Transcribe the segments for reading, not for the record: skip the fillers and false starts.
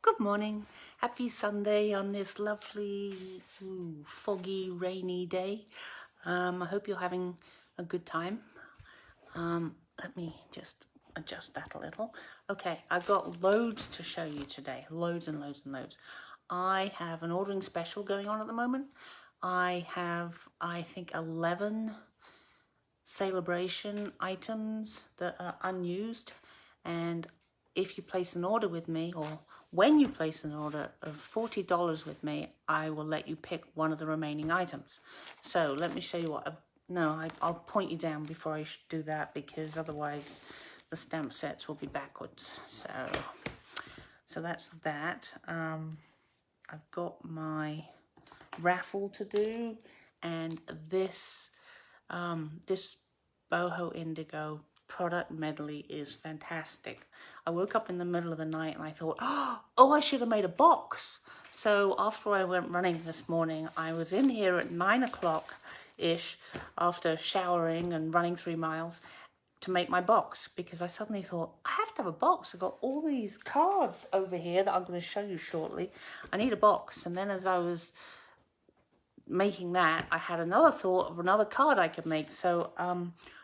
Good morning. Happy Sunday on this lovely, foggy, rainy day. I hope you're having a good time. Let me just adjust that a little. Okay, I've got loads to show you today. Loads and loads and loads. I have an ordering special going on at the moment. I have, I think, 11 celebration items that are unused, and if you place an order with me, or when you place an order of $40 with me, I will let you pick one of the remaining items. So let me show you what I'll point you down before I do that, because otherwise the stamp sets will be backwards. So that's that. I've got my raffle to do, and this Boho Indigo Product Medley is fantastic. I woke up in the middle of the night and I thought, oh, I should have made a box. So after I went running this morning, I was in here at 9 o'clock-ish after showering and running 3 miles to make my box, because I suddenly thought, I have to have a box. I've got all these cards over here that I'm going to show you shortly. I need a box. And then as I was making that, I had another thought of another card I could make. So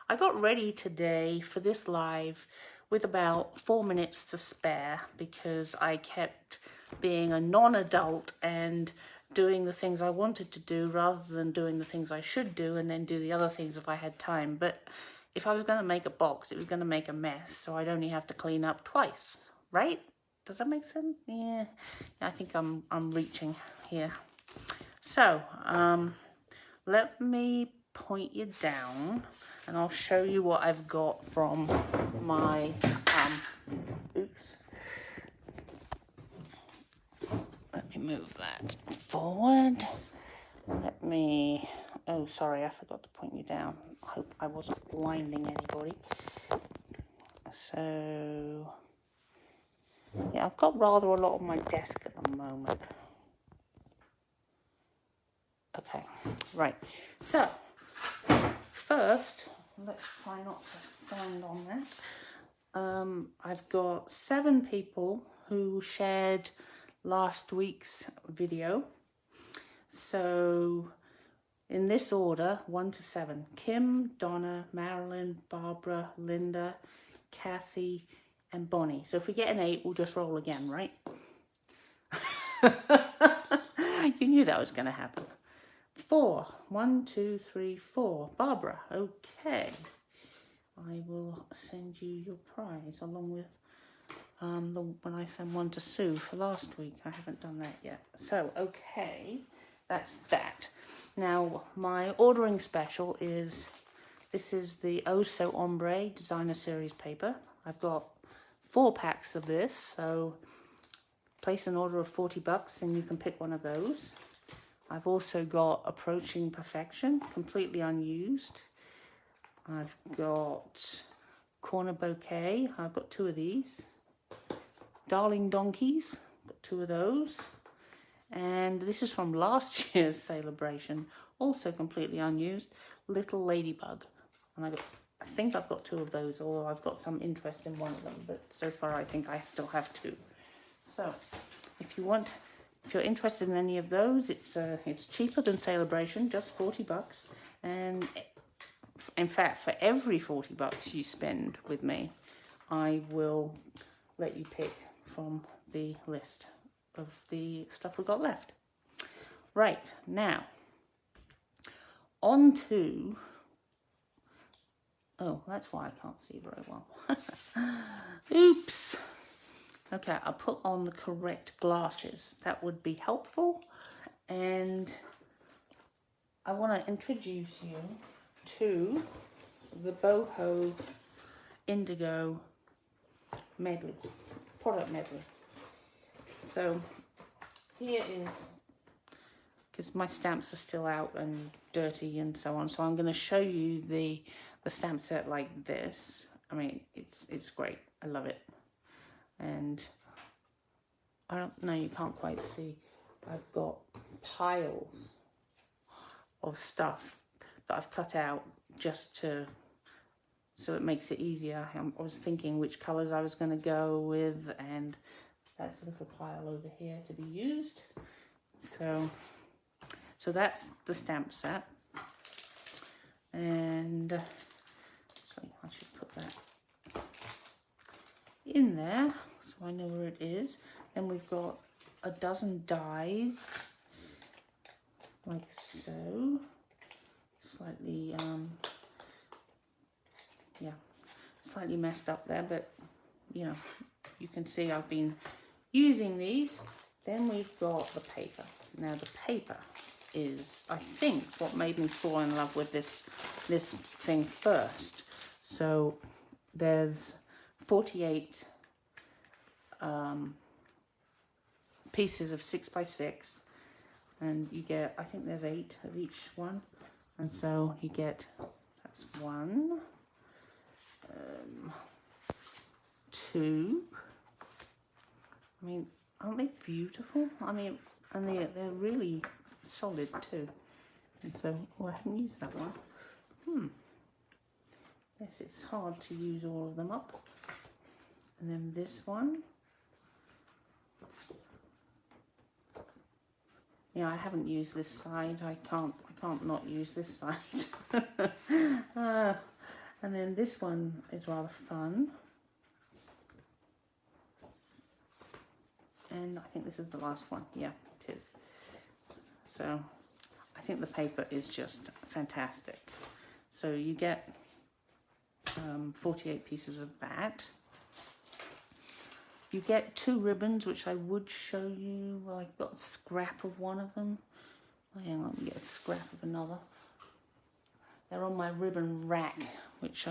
I got ready today for this live with about 4 minutes to spare, because I kept being a non-adult and doing the things I wanted to do rather than doing the things I should do and then do the other things if I had time. But if I was going to make a box, it was going to make a mess, so I'd only have to clean up twice, right? Does that make sense? Yeah, I think I'm reaching here. So let me point you down and I'll show you what I've got from my let me move that forward. Oh, sorry, I forgot to point you down. I hope I wasn't blinding anybody. So yeah, I've got rather a lot on my desk at the moment. Okay, right. So first, let's try not to stand on that. I've got 7 people who shared last week's video. So in this order, 1 to 7: Kim, Donna, Marilyn, Barbara, Linda, Kathy, and Bonnie. So if we get an 8, we'll just roll again, right? You knew that was going to happen. 4. 1, 2, 3, 4. Barbara. Okay. I will send you your prize along with when I send one to Sue for last week. I haven't done that yet. So, okay. That's that. Now, my ordering special is, this is the Oh So Ombre Designer Series paper. I've got 4 packs of this, so place an order of $40 and you can pick one of those. I've also got Approaching Perfection, completely unused. I've got Corner Bouquet, I've got 2 of these. Darling Donkeys, got 2 of those. And this is from last year's celebration, also completely unused, Little Ladybug. And I think I've got 2 of those, or I've got some interest in one of them, but so far I think I still have 2. So if you're interested in any of those, it's cheaper than Celebration, just $40. And in fact, for every $40 you spend with me, I will let you pick from the list of the stuff we've got left. Right, now, on to, oh, that's why I can't see very well. Oops. Okay, I'll put on the correct glasses. That would be helpful. And I want to introduce you to the Boho Indigo Medley, Product Medley. So here is, because my stamps are still out and dirty and so on, so I'm going to show you the stamp set like this. I mean, it's great. I love it. And I don't know, you can't quite see, I've got piles of stuff that I've cut out just so it makes it easier. I was thinking which colours I was going to go with, and that's a little pile over here to be used. So that's the stamp set. And so I should put that in there so I know where it is. Then we've got a dozen dies, like so. Slightly, yeah, slightly messed up there, but you know, you can see I've been using these. Then we've got the paper. Now the paper is, I think, what made me fall in love with this thing first. So there's 48 pieces of 6x6, and you get, I think there's 8 of each one, and so you get, that's 1, 2. I mean, aren't they beautiful? I mean, and they're really solid too. And so, oh, I haven't used that one. Yes, it's hard to use all of them up. And then this one. Yeah, I haven't used this side. I can't not use this side. And then this one is rather fun. And I think this is the last one. Yeah, it is. So I think the paper is just fantastic. So you get 48 pieces of that. You get 2 ribbons, which I would show you. Well, I've got a scrap of one of them. Oh, hang on, let me get a scrap of another. They're on my ribbon rack, which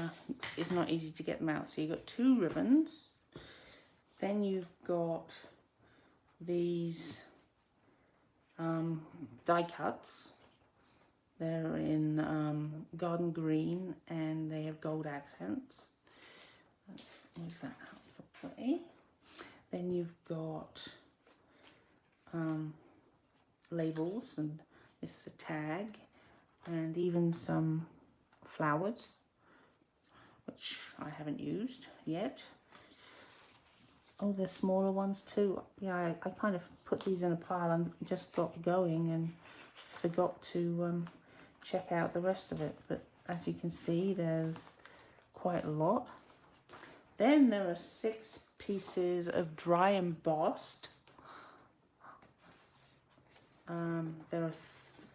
is not easy to get them out. So you've got 2 ribbons. Then you've got these die cuts. They're in garden green and they have gold accents. Move that out of the way. Then you've got labels, and this is a tag, and even some flowers, which I haven't used yet. Oh, there's smaller ones too. Yeah, I kind of put these in a pile and just got going and forgot to check out the rest of it. But as you can see, there's quite a lot. Then there are 6 pieces of dry embossed. There are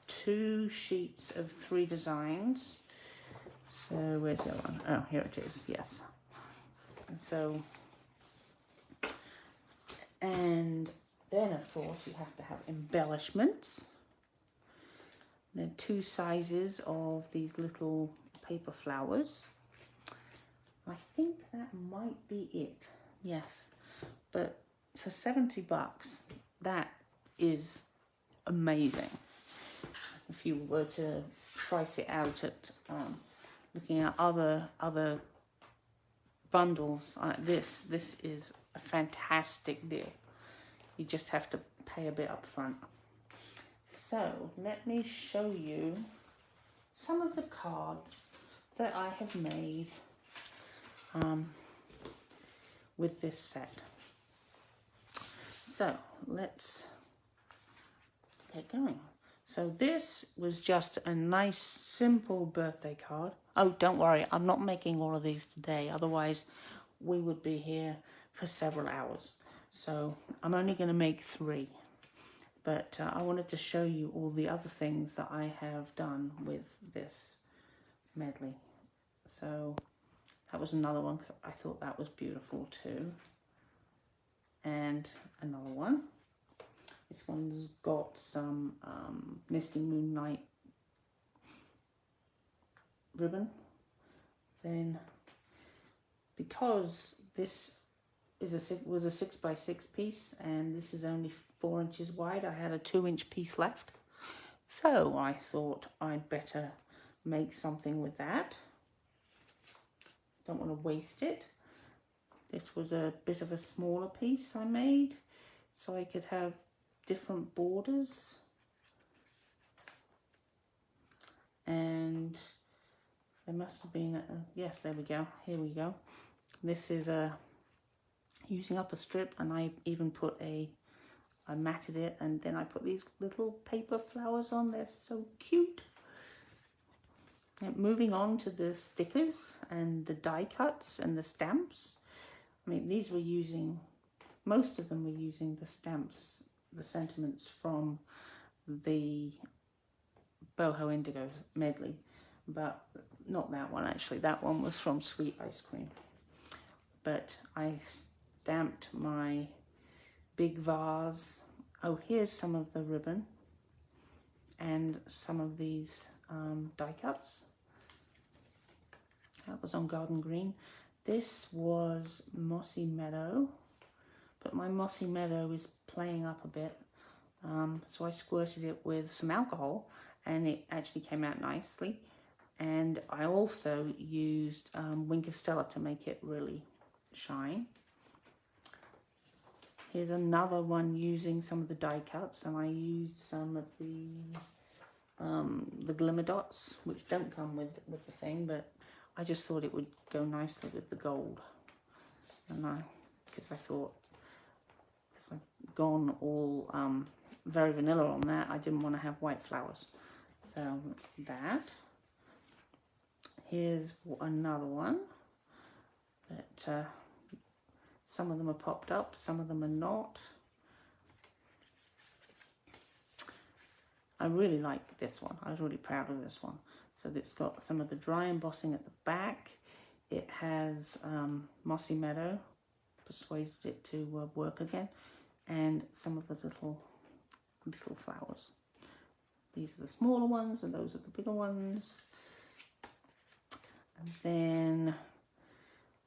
2 sheets of 3 designs. So where's the other one? Oh, here it is. Yes. So, and then of course you have to have embellishments. There are 2 sizes of these little paper flowers. I think that might be it. Yes, but for 70 bucks, that is amazing. If you were to price it out at looking at other bundles, this is a fantastic deal. You just have to pay a bit up front. So let me show you some of the cards that I have made with this set. So let's get going. So this was just a nice simple birthday card. Oh, don't worry, I'm not making all of these today, otherwise we would be here for several hours. So I'm only going to make 3, but I wanted to show you all the other things that I have done with this medley. So that was another one because I thought that was beautiful too. And another one. This one's got some Misty Moonlight ribbon. Then, because this was a 6x6 piece and this is only 4 inches wide, I had a 2-inch piece left. So I thought I'd better make something with that. Don't want to waste it. This was a bit of a smaller piece I made so I could have different borders. And there must have been yes, there we go. Here we go. This is a using up a strip, and I even put I matted it, and then I put these little paper flowers on. They're so cute. And moving on to the stickers and the die cuts and the stamps. I mean, these were using, most of them were using the stamps, the sentiments from the Boho Indigo Medley, but not that one actually. That one was from Sweet Ice Cream. But I stamped my big vase. Oh, here's some of the ribbon and some of these die cuts. That was on Garden Green. This was Mossy Meadow, but my Mossy Meadow is playing up a bit. So I squirted it with some alcohol and it actually came out nicely. And I also used Wink of Stella to make it really shine. Here's another one using some of the die cuts, and I used some of the glimmer dots, which don't come with the thing, but I just thought it would go nicely with the gold. And because I thought, because I've gone all very vanilla on that, I didn't want to have white flowers. So that. Here's another one that some of them are popped up, some of them are not. I really like this one. I was really proud of this one. So it's got some of the dry embossing at the back. It has Mossy Meadow, persuaded it to work again, and some of the little flowers. These are the smaller ones and those are the bigger ones. And then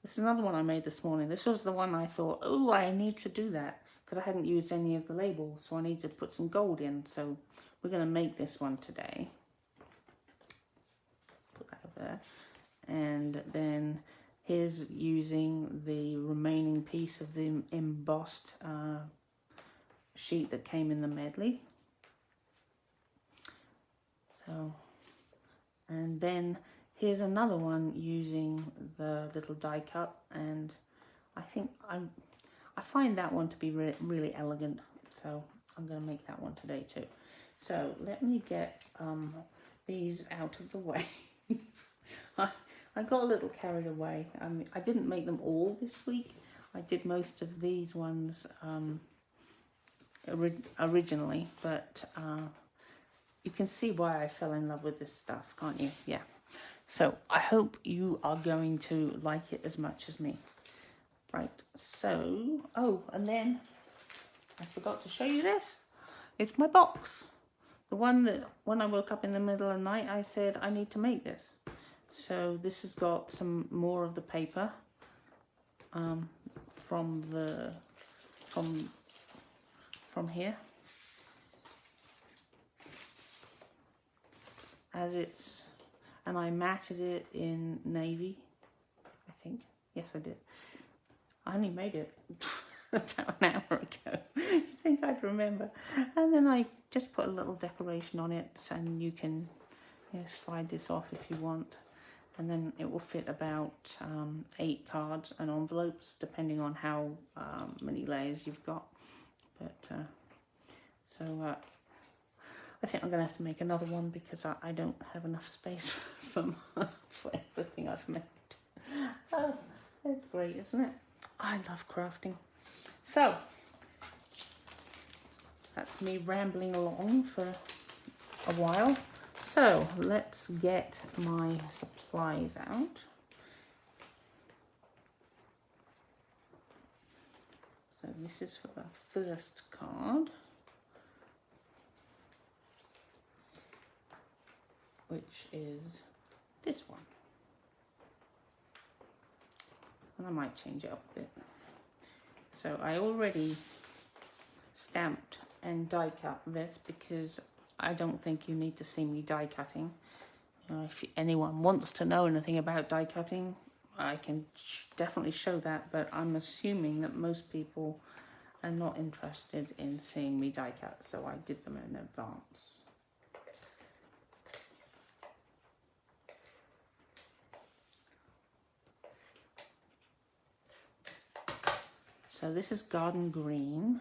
this is another one I made this morning. This was the one I thought, oh, I need to do that because I hadn't used any of the labels, so I need to put some gold in. So we're going to make this one today. Put that over there. And then here's using the remaining piece of the embossed sheet that came in the medley. So, and then here's another one using the little die cut, and I think I find that one to be really elegant, so I'm going to make that one today too. So let me get these out of the way. I got a little carried away. I didn't make them all this week. I did most of these ones originally, but you can see why I fell in love with this stuff, can't you? Yeah. So I hope you are going to like it as much as me. Right, so, oh, and then I forgot to show you this. It's my box. The one that when I woke up in the middle of the night, I said, I need to make this. So this has got some more of the paper from here. As it's, and I matted it in navy, I think. Yes, I did. I only made it about an hour ago. You'd think I'd remember. And then I just put a little decoration on it, and you can slide this off if you want. And then it will fit about 8 cards and envelopes, depending on how many layers you've got. But I think I'm going to have to make another one because I don't have enough space for everything I've made. Oh, it's great, isn't it? I love crafting. So, that's me rambling along for a while. So, let's get my supplies out. So, this is for the first card, which is this one. And I might change it up a bit. So I already stamped and die cut this because I don't think you need to see me die cutting. If anyone wants to know anything about die cutting, I can definitely show that, but I'm assuming that most people are not interested in seeing me die cut, so I did them in advance. So this is garden green.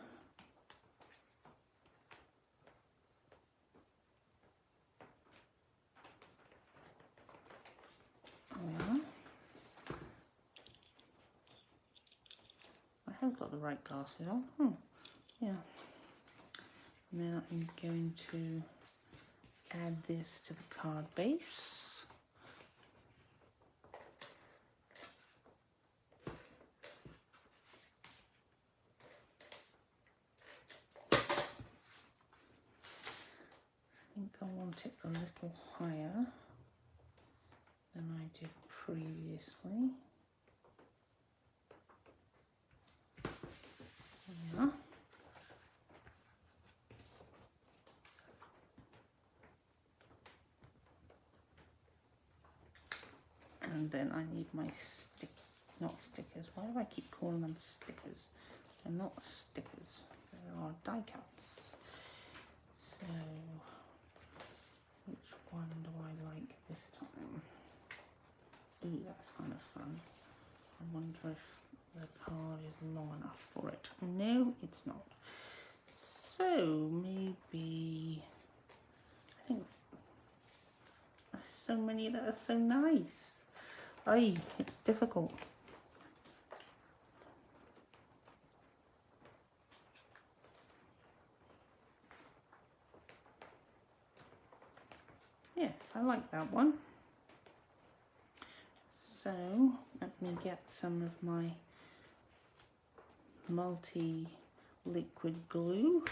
There. I have got the right glasses on. Yeah. And then I'm going to add this to the card base. I think I want it a little higher than I did previously. Yeah. And then I need my not stickers. Why do I keep calling them stickers? They're not stickers. They are die cuts. So, which one do I like this time? Ooh, that's kind of fun. I wonder if the card is long enough for it. No, it's not. So maybe, I think there's so many that are so nice. Ay, it's difficult. Yes, I like that one. So let me get some of my multi-liquid glue.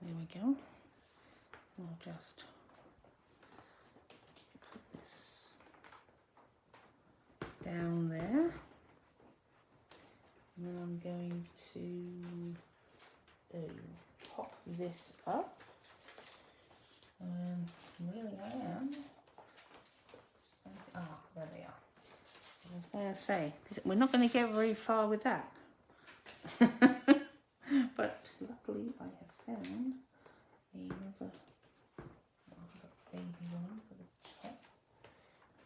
There we go. We'll just put this down there. And then I'm going to pop this up. Really I am. There they are. I was going to say, we're not going to get very far with that. But luckily I have found another baby one for the top.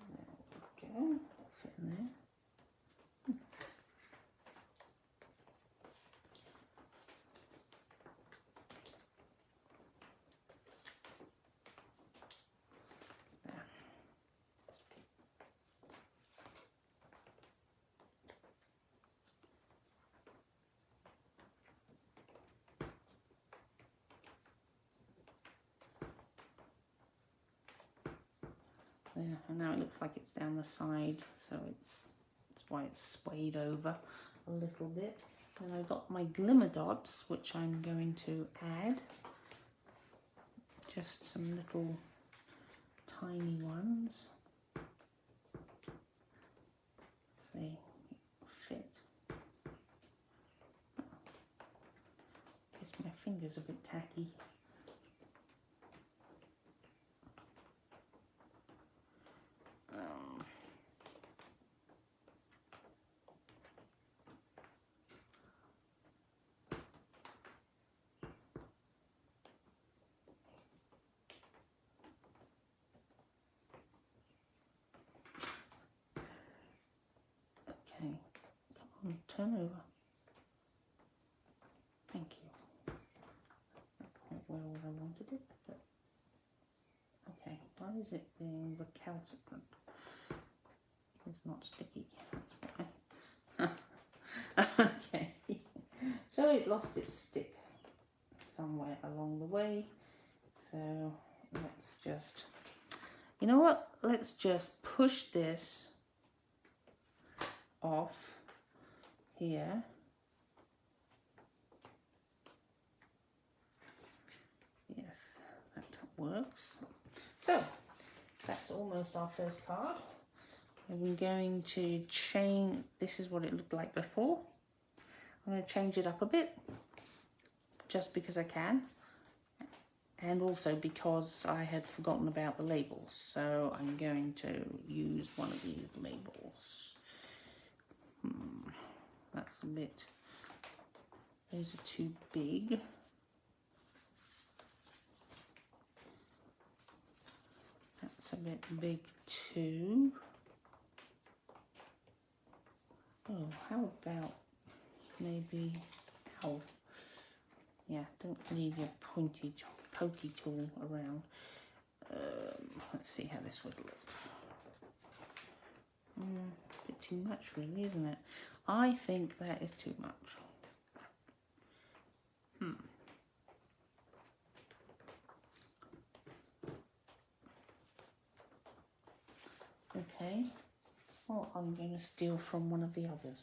There we go. That'll fit in there. Yeah, and now it looks like it's down the side, so that's why it's swayed over a little bit. And I've got my glimmer dots, which I'm going to add. Just some little tiny ones. See, fit. Guess my finger's a bit tacky. Okay, come on, turn over. Thank you. Not quite where I wanted it, but okay. Why is it being recalcitrant? It's not sticky, that's why. Okay, so it lost its stick somewhere along the way. So let's just, you know what? Let's just push this off here. Yes, that works. So that's almost our first card. I'm going to change, this is what it looked like before. I'm going to change it up a bit, just because I can. And also because I had forgotten about the labels. So I'm going to use one of these labels. That's a bit, those are too big. That's a bit big too. Oh, how about maybe, ow. Yeah, don't leave your pokey tool around. Let's see how this would look. A bit too much really, isn't it? I think that is too much. Okay, well, I'm going to steal from one of the others.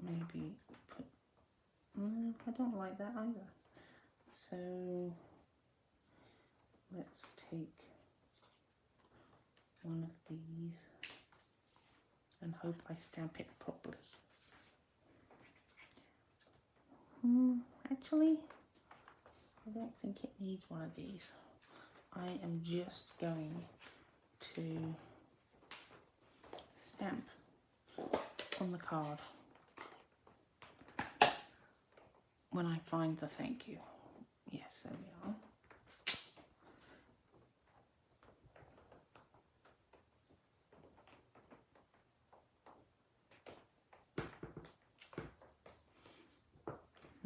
Maybe put, I don't like that either. So let's take one of these and hope I stamp it properly. Actually, I don't think it needs one of these. I am just going to stamp on the card when I find the thank you. Yes, there we are.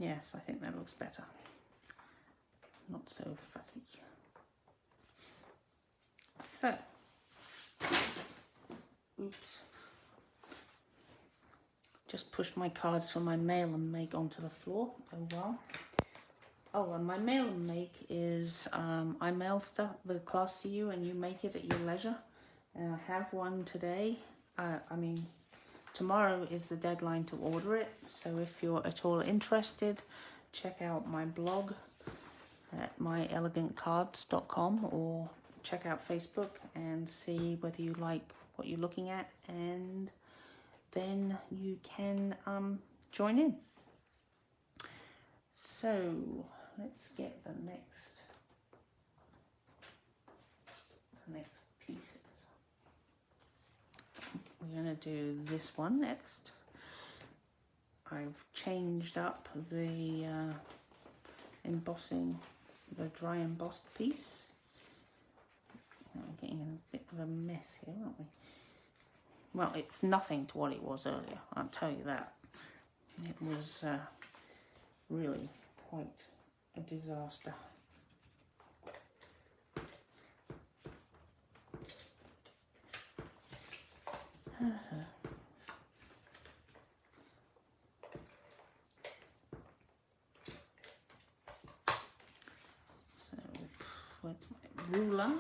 Yes, I think that looks better. Not so fussy. So, oops. Just pushed my cards from my mail and make onto the floor. Oh well. Oh, and my mail and make is I mail stuff, the class to you, and you make it at your leisure. And I have one today. Tomorrow is the deadline to order it. So if you're at all interested, check out my blog at myelegantcards.com or check out Facebook and see whether you like what you're looking at, and then you can join in. So let's get the next pieces. We're going to do this one next. I've changed up the embossing, the dry embossed piece. We're getting in a bit of a mess here, aren't we? Well, it's nothing to what it was earlier, I'll tell you that. It was really quite a disaster. So, where's my ruler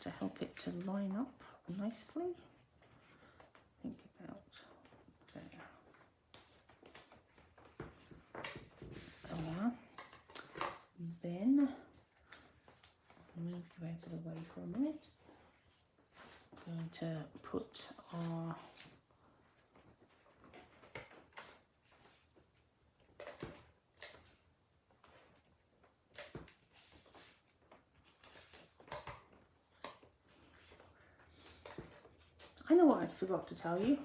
to help it to line up nicely? Think about there. There we are. Then move you out of the way for a minute. I'm going to put our I know what I forgot to tell you.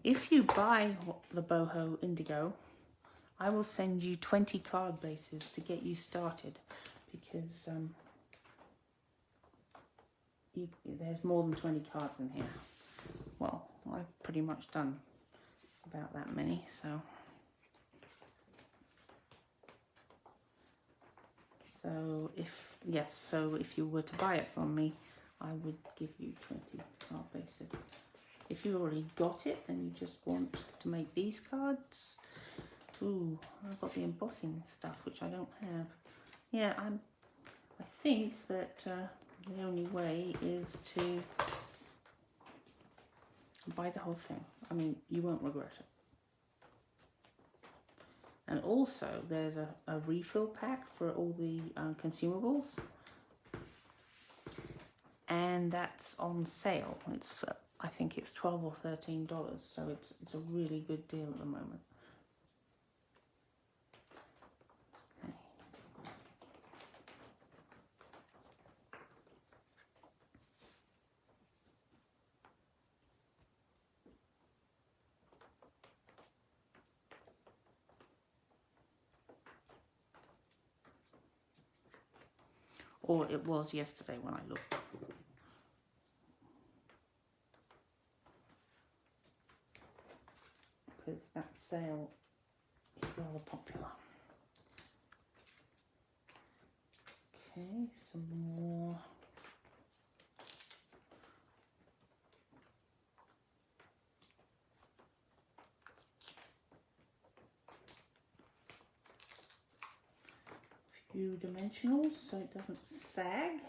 If you buy the Boho Indigo, I will send you 20 card bases to get you started, because there's more than 20 cards in here. Well, I've pretty much done about that many, so if you were to buy it from me, I would give you 20 card bases. If you already got it and you just want to make these cards, ooh, I've got the embossing stuff, which I don't have. Yeah, I think that the only way is to buy the whole thing. I mean, you won't regret it. And also, there's a refill pack for all the consumables, and that's on sale. It's I think it's $12 or $13, so it's a really good deal at the moment. Okay. or it was yesterday when I looked. Because that sale is rather popular. Okay, some more. Few dimensionals so it doesn't sag.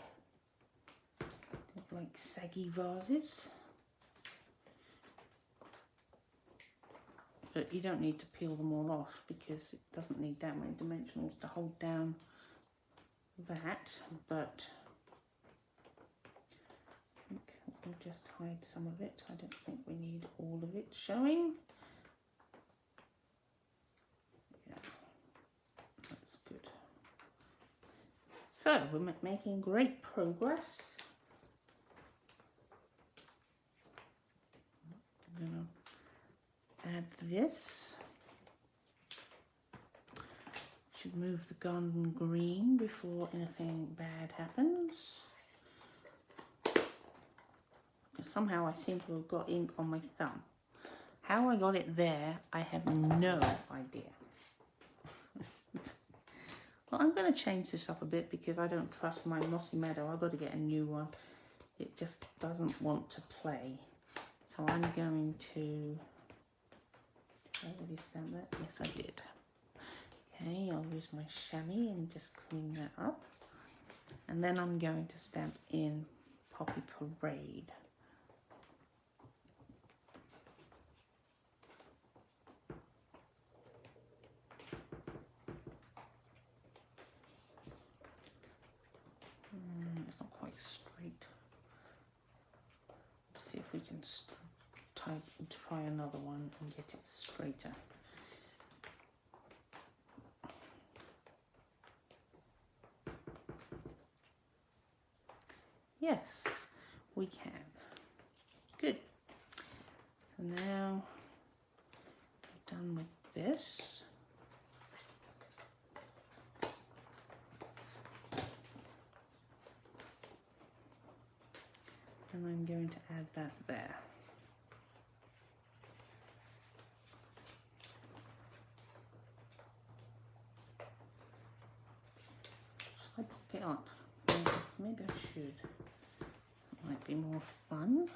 Got like saggy vases. But you don't need to peel them all off because it doesn't need that many dimensionals to hold down that, but I think we'll just hide some of it. I don't think we need all of it showing. Yeah, that's good. So we're making great progress. I'm gonna add this. Should move the garden green before anything bad happens. Somehow I seem to have got ink on my thumb. How I got it there, I have no idea. Well, I'm going to change this up a bit because I don't trust my mossy meadow. I've got to get a new one. It just doesn't want to play. So I'm going to... Did I already stamp that? Yes, I did. Okay, I'll use my chamois and just clean that up. And then I'm going to stamp in Poppy Parade. It's not quite straight. Let's see if we can try another one and get it straighter. Yes, we can. Good. So now we're done with this. And I'm going to add that there. Should I pop it up? Maybe I should. It might be more fun.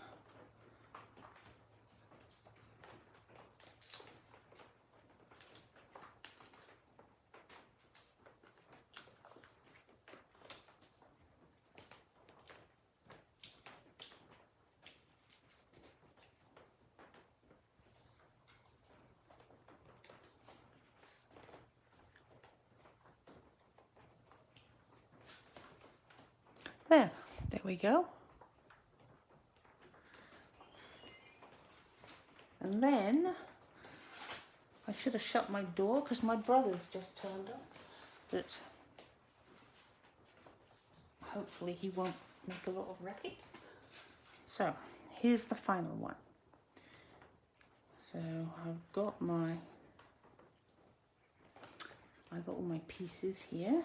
There we go. And then I should have shut my door because my brother's just turned up, but hopefully he won't make a lot of racket. So here's the final one. So I've got all my pieces here.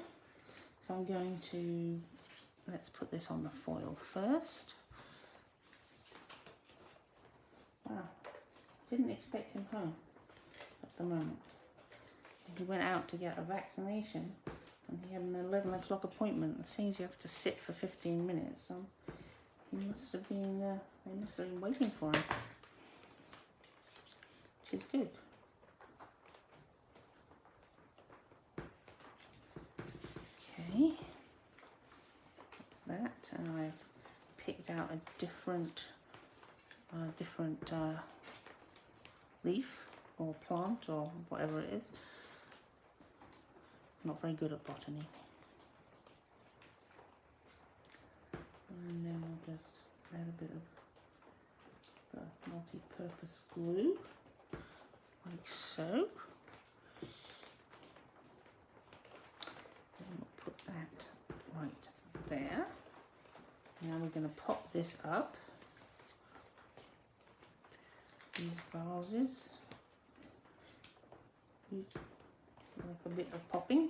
So I'm going to, let's put this on the foil first. Wow, didn't expect him home at the moment. He went out to get a vaccination and he had an 11 o'clock appointment. It seems you have to sit for 15 minutes. So he must have been, they must have been waiting for him, which is good. Okay, that's that, and I've picked out a different leaf or plant or whatever it is. I'm not very good at botany. And then we'll just add a bit of the multi-purpose glue, like so. And we'll put that right there. Now we're going to pop this up. These vases like a bit of popping.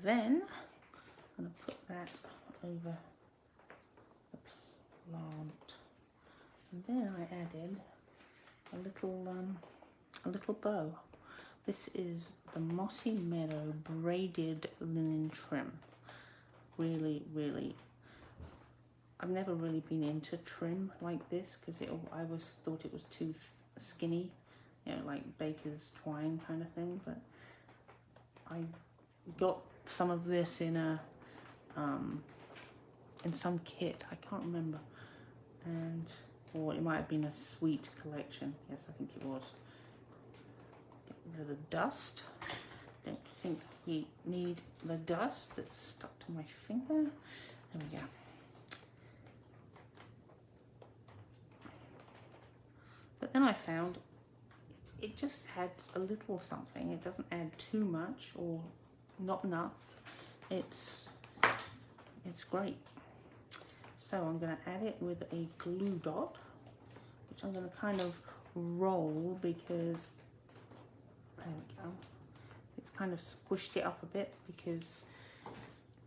then I'm going to put that over the plant. And then I added a little bow. This is the Mossy Meadow braided linen trim. Really, really, I've never really been into trim like this because I always thought it was too skinny, you know, like baker's twine kind of thing. But I got some of this in some kit, I can't remember, or it might have been a sweet collection. Yes, I think it was. Get rid of the dust. Don't think we need the dust that's stuck to my finger. There we go. But then I found it just adds a little something. It doesn't add too much or not enough. It's great. So I'm going to add it with a glue dot, which I'm going to kind of roll because, there we go, it's kind of squished it up a bit because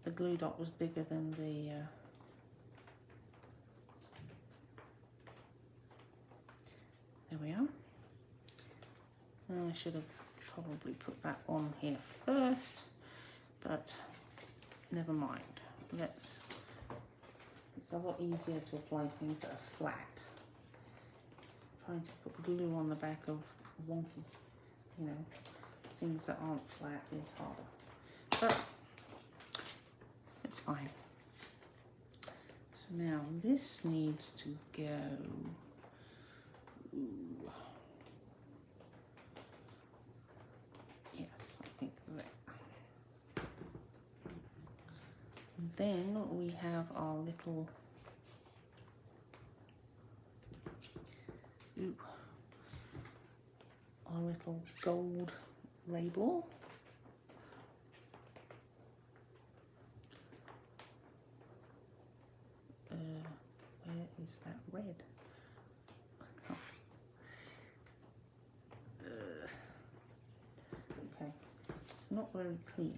the glue dot was bigger than the there we are. I should have probably put that on here first, but never mind. It's a lot easier to apply things that are flat. Trying to put glue on the back of wonky, you know, things that aren't flat is harder. But it's fine. So now this needs to go. Ooh. Yes, I think that. And then we have our little gold label. Where is that red? Okay, it's not very clean,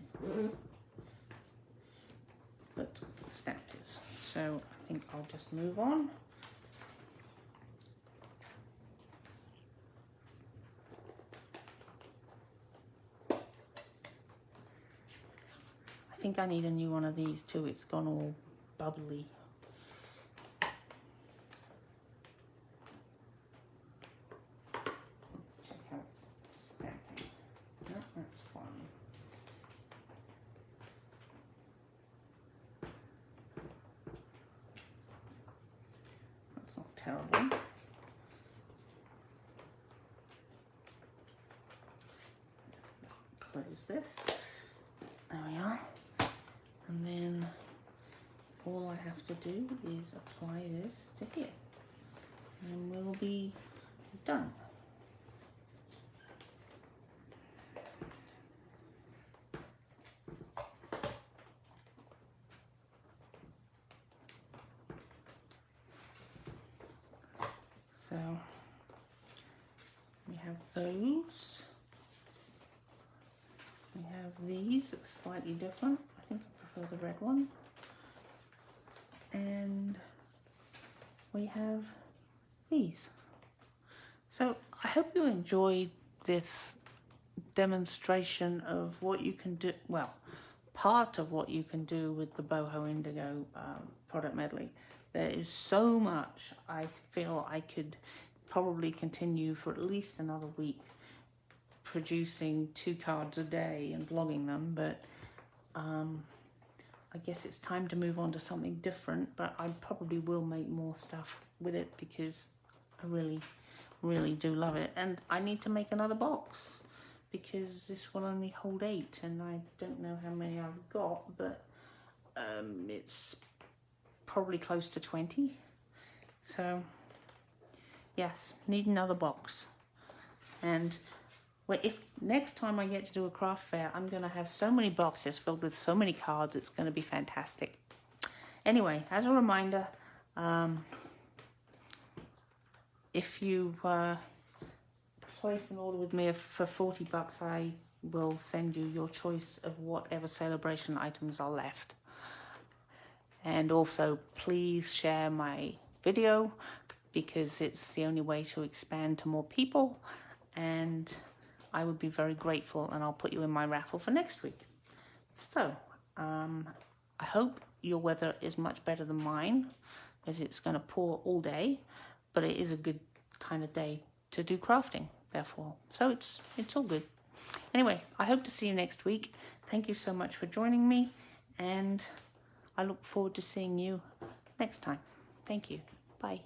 but the stamp is. So I think I'll just move on. I think I need a new one of these too. It's gone all bubbly. Let's check how it's stamping. No, that's fine. That's not terrible. Let's close this. There we are. And then all I have to do is apply this to here and we'll be done. So we have those. We have these, slightly different. I think I prefer the red one. And we have these. So I hope you enjoyed this demonstration of what you can do, well, part of what you can do with the Boho Indigo product medley. There is so much. I feel I could probably continue for at least another week producing 2 cards a day and blogging them, but I guess it's time to move on to something different. But I probably will make more stuff with it because I really do love it. And I need to make another box because this will only hold 8 and I don't know how many I've got, but it's probably close to 20. So yes, need another box. And if next time I get to do a craft fair, I'm going to have so many boxes filled with so many cards, it's going to be fantastic. Anyway, as a reminder, if you place an order with me for $40, I will send you your choice of whatever celebration items are left. And also, please share my video because it's the only way to expand to more people, and I would be very grateful, and I'll put you in my raffle for next week. So, I hope your weather is much better than mine, as it's going to pour all day, but it is a good kind of day to do crafting, therefore. So it's all good. Anyway, I hope to see you next week. Thank you so much for joining me, and I look forward to seeing you next time. Thank you. Bye.